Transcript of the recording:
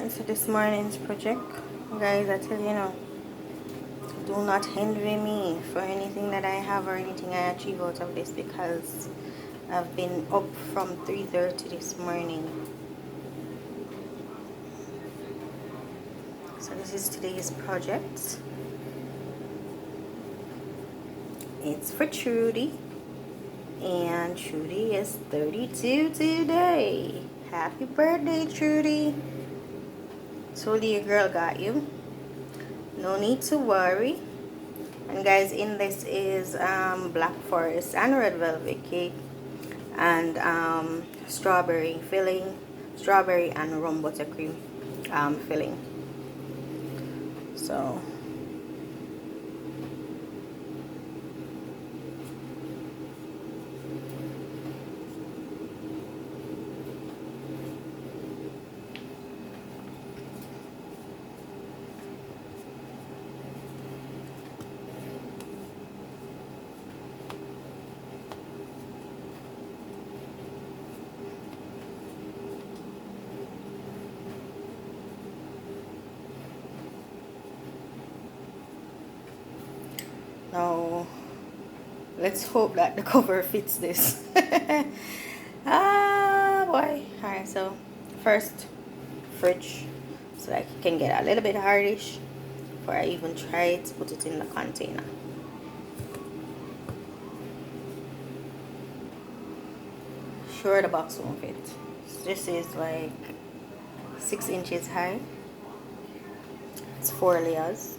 So this morning's project, guys, I tell you now, do not envy me for anything that I have or anything I achieve out of this, because I've been up from 3:30 this morning. So this is today's project. It's for Trudy, and Trudy is 32 today. Happy birthday, Trudy. Told you your girl got you. No need to worry. And guys, in this is black forest and red velvet cake, and strawberry filling, strawberry and rum buttercream filling. So now let's hope that the cover fits this. Ah boy. Alright, so first fridge, so that it can get a little bit hardish before I even try to put it in the container. Sure, the box won't fit. This is like 6 inches high. It's 4 layers.